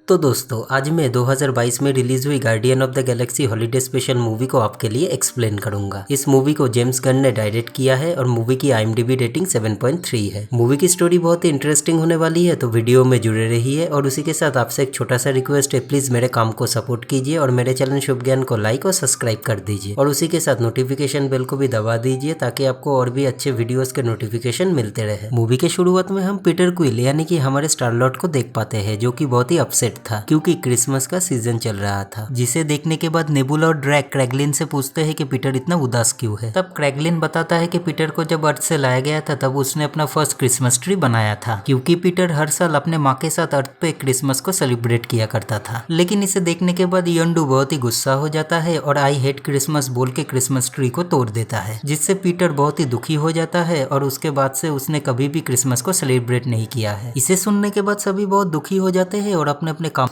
तो दोस्तों आज मैं 2022 में रिलीज हुई guardian of the Galaxy holiday special movie को आपके लिए एक्सप्लेन करूंगा। इस मूवी को जेम्स गन ने डायरेक्ट किया है और मूवी की IMDb रेटिंग 7.3 है। मूवी की स्टोरी बहुत ही इंटरेस्टिंग होने वाली है, तो वीडियो में जुड़े रहिए। और उसी के साथ आपसे एक छोटा सा रिक्वेस्ट है, प्लीज मेरे काम को सपोर्ट कीजिए और मेरे चैनल शुभ ज्ञान को लाइक और सब्सक्राइब कर दीजिए और उसी के साथ नोटिफिकेशन बेल को भी दबा दीजिए ताकि आपको और भी अच्छे वीडियोस के नोटिफिकेशन मिलते रहे। मूवी के शुरुआत में हम पीटर क्विल यानी कि हमारे स्टार लॉर्ड को देख पाते हैं, जो कि बहुत ही अपसेट था क्योंकि क्रिसमस का सीजन चल रहा था। जिसे देखने के बाद नेबुला और ड्रैग क्रैगलिन से पूछते हैं कि पीटर इतना उदास क्यों है। तब क्रैगलिन बताता है कि पीटर को जब अर्थ से लाया गया था तब उसने अपना फर्स्ट क्रिसमस ट्री बनाया था, क्योंकि पीटर हर साल अपने माँ के साथ अर्थ पे क्रिसमस को सेलिब्रेट किया करता था। लेकिन इसे देखने के बाद यंडू बहुत ही गुस्सा हो जाता है और आई हेट क्रिसमस बोल के क्रिसमस ट्री को तोड़ देता है, जिससे पीटर बहुत ही दुखी हो जाता है और उसके बाद से उसने कभी भी क्रिसमस को सेलिब्रेट नहीं किया है। इसे सुनने के बाद सभी बहुत दुखी हो जाते हैं और अपने अपने काम।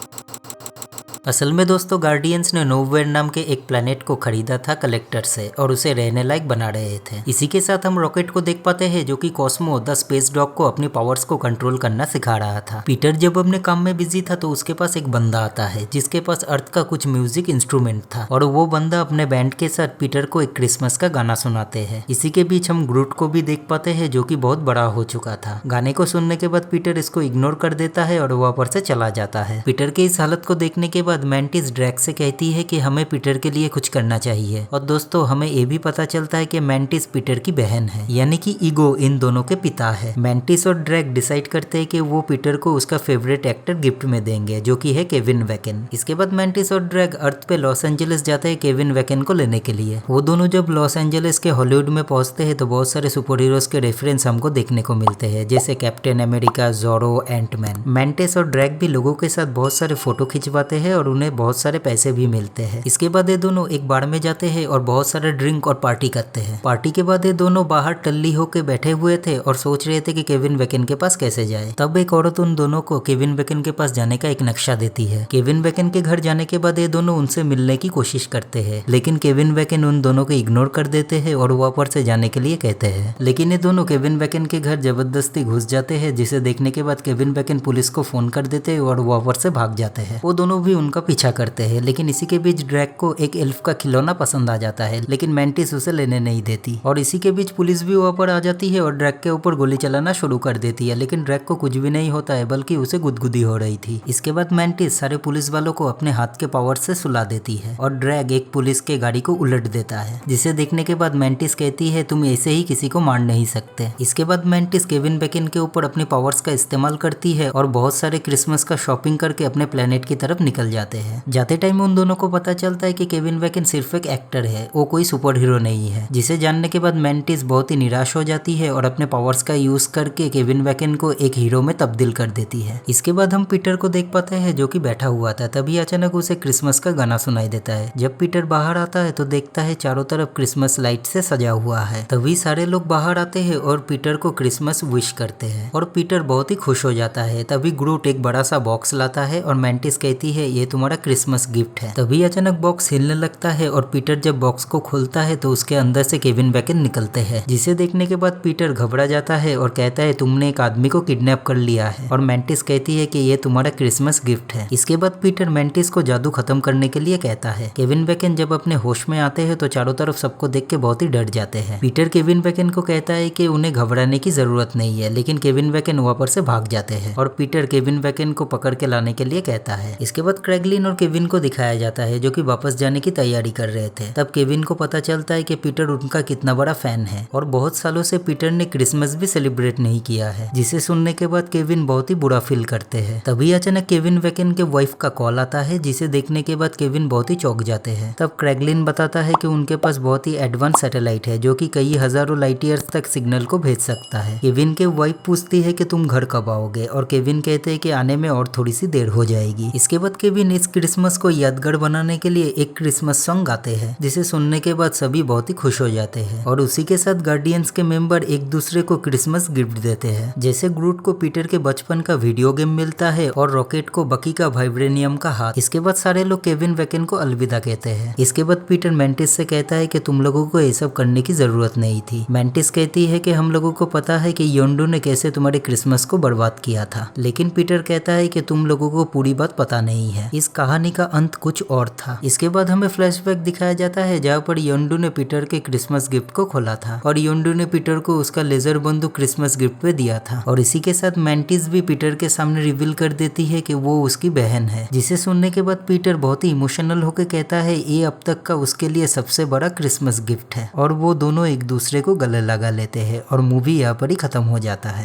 असल में दोस्तों गार्डियंस ने नोवेयर नाम के एक प्लेनेट को खरीदा था कलेक्टर से और उसे रहने लायक बना रहे थे। इसी के साथ हम रॉकेट को देख पाते हैं, जो कि कॉस्मो द स्पेस डॉग को अपनी पावर्स को कंट्रोल करना सिखा रहा था। पीटर जब अपने काम में बिजी था तो उसके पास एक बंदा आता है जिसके पास अर्थ का कुछ म्यूजिक इंस्ट्रूमेंट था और वो बंदा अपने बैंड के साथ पीटर को एक क्रिसमस का गाना सुनाते हैं। इसी के बीच हम ग्रूट को भी देख पाते हैं, जो कि बहुत बड़ा हो चुका था। गाने को सुनने के बाद पीटर इसको इग्नोर कर देता है और वहां पर से चला जाता है। पीटर के इस हालत को देखने के बाद मैंटिस ड्रैग से कहती है कि हमें पीटर के लिए कुछ करना चाहिए। और दोस्तों हमें ये भी पता चलता है कि मैंटिस पीटर की बहन है, यानी कि ईगो इन दोनों के पिता है। मैंटिस और ड्रैग डिसाइड करते हैं कि वो पीटर को उसका फेवरेट एक्टर गिफ्ट में देंगे, जो कि है केविन बैकन। इसके बाद मैंटिस और ड्रैग अर्थ पे लॉस एंजलिस जाते हैं केविन बैकन को लेने के लिए। वो दोनों जब लॉस एंजलिस के हॉलीवुड में पहुंचते हैं तो बहुत सारे सुपर हीरोज के रेफरेंस हमको देखने को मिलते हैं, जैसे कैप्टन अमेरिका, जोरो, एंटमैन। मैंटिस और ड्रैग भी लोगों के साथ बहुत सारे फोटो खिंचवाते हैं और उन्हें बहुत सारे पैसे भी मिलते हैं। इसके बाद ये दोनों एक बार में जाते हैं और बहुत सारे ड्रिंक और पार्टी करते हैं। पार्टी के बाद ये दोनों बाहर टल्ली होके बैठे हुए थे और सोच रहे थे कि केविन बैकन के पास कैसे जाए। तब एक औरत उन दोनों को केविन बैकन के पास जाने का एक नक्शा देती है। केविन बैकन के घर जाने के बाद ये दोनों उनसे मिलने की कोशिश करते हैं, लेकिन केविन बैकन उन दोनों को इग्नोर कर देते हैं और वहां पर से जाने के लिए कहते हैं। लेकिन ये दोनों केविन बैकन के घर जबरदस्ती घुस जाते हैं, जिसे देखने के बाद केविन बैकन पुलिस को फोन कर देते हैं और वहां पर से भाग जाते हैं। वो दोनों भी उनका पीछा करते हैं, लेकिन इसी के बीच ड्रैग को एक एल्फ का खिलौना पसंद आ जाता है, लेकिन मैंटिस उसे लेने नहीं देती। और इसी के बीच पुलिस भी वहां पर आ जाती है और ड्रैग के ऊपर गोली चलाना शुरू कर देती है, लेकिन ड्रैग को कुछ भी नहीं होता है, बल्कि उसे गुदगुदी हो रही थी। इसके बाद मैंटिस सारे पुलिस वालों को अपने हाथ के पावर से सुला देती है और ड्रैग एक पुलिस के गाड़ी को उलट देता है, जिसे देखने के बाद मैंटिस कहती है तुम ऐसे ही किसी को मार नहीं सकते। इसके बाद मैंटिस केविन बैकन के ऊपर अपनी पावर्स का इस्तेमाल करती है और बहुत सारे क्रिसमस का शॉपिंग करके अपने प्लेनेट की तरफ निकल जाते हैं। जाते टाइम उन दोनों को पता चलता है कि केविन बैकन सिर्फ एक एक्टर है, वो कोई सुपर हीरो नहीं है, जिसे जानने के बाद मैंटिस बहुत ही निराश हो जाती है और अपने पावर्स का यूज करके केविन बैकन को एक हीरो में तब्दील कर देती है। इसके बाद हम पीटर को देख पाते हैं, जो कि बैठा हुआ था। तभी अचानक उसे क्रिसमस का गाना सुनाई देता है। जब पीटर बाहर आता है तो देखता है चारों तरफ क्रिसमस लाइट से सजा हुआ है। तभी सारे लोग बाहर आते हैं और पीटर को क्रिसमस विश करते हैं और पीटर बहुत ही खुश हो जाता है। तभी ग्रूट एक बड़ा सा बॉक्स लाता है और मैंटिस कहती है ये तुम्हारा क्रिसमस गिफ्ट है। तभी अचानक बॉक्स हिलने लगता है और पीटर जब बॉक्स को खोलता है तो उसके अंदर से केविन बैकन निकलते हैं, जिसे देखने के बाद पीटर घबरा जाता है और कहता है तुमने एक आदमी को किडनैप कर लिया है। और मैंटिस कहती है कि ये तुम्हारा क्रिसमस गिफ्ट है। इसके बाद पीटर मैंटिस को जादू खत्म करने के लिए कहता है। केविन बैकन जब अपने होश में आते हैं तो चारों तरफ सबको देख के बहुत ही डर जाते हैं। पीटर केविन बैकन को कहता है कि उन्हें घबराने की जरूरत नहीं है, लेकिन केविन बैकन वहां पर से भाग जाते हैं और पीटर केविन बैकन को पकड़ के लाने के लिए कहता है। इसके बाद क्रैगलिन और केविन को दिखाया जाता है, जो कि वापस जाने की तैयारी कर रहे थे। तब केविन को पता चलता है कि पीटर उनका कितना बड़ा फैन है और बहुत सालों से पीटर ने क्रिसमस भी सेलिब्रेट नहीं किया है, जिसे सुनने के बाद केविन बहुत ही बुरा फील करते हैं। तभी अचानक केविन बैकन के वाइफ का कॉल आता है, जिसे देखने के बाद केविन बहुत ही चौंक जाते हैं। तब क्रैगलिन बताता है कि उनके पास बहुत ही एडवांस सैटेलाइट है, जो कि कई हजारों लाइट ईयर्स तक सिग्नल को भेज सकता है। केविन के वाइफ पूछती है कि तुम घर कब आओगे और केविन कहते हैं कि आने में और थोड़ी सी देर हो जाएगी। इसके बाद केविन केविन इस क्रिसमस को यादगार बनाने के लिए एक क्रिसमस सॉन्ग गाते हैं, जिसे सुनने के बाद सभी बहुत ही खुश हो जाते हैं और उसी के साथ गार्डियंस के मेंबर एक दूसरे को क्रिसमस गिफ्ट देते हैं। जैसे ग्रूट को पीटर के बचपन का वीडियो गेम मिलता है और रॉकेट को बकी का वाइब्रेनियम का हाथ। इसके बाद सारे लोग केविन वेकेन को अलविदा कहते हैं। इसके बाद पीटर मैंटिस से कहता है कि तुम लोगों को ये सब करने की जरूरत नहीं थी। मैंटिस कहती है कि हम लोगों को पता है कि योंडू ने कैसे तुम्हारे क्रिसमस को बर्बाद किया था, लेकिन पीटर कहता है कि तुम लोगों को पूरी बात पता नहीं है। इस कहानी का अंत कुछ और था। इसके बाद हमें फ्लैशबैक दिखाया जाता है जहाँ पर योंडू ने पीटर के क्रिसमस गिफ्ट को खोला था और योंडू ने पीटर को उसका लेजर बंदूक क्रिसमस गिफ्ट पे दिया था। और इसी के साथ मैंटिस भी पीटर के सामने रिवील कर देती है कि वो उसकी बहन है, जिसे सुनने के बाद पीटर बहुत ही इमोशनल होकर कहता है ये अब तक का उसके लिए सबसे बड़ा क्रिसमस गिफ्ट है। और वो दोनों एक दूसरे को गले लगा लेते हैं और मूवी यहाँ पर ही खत्म हो जाता है।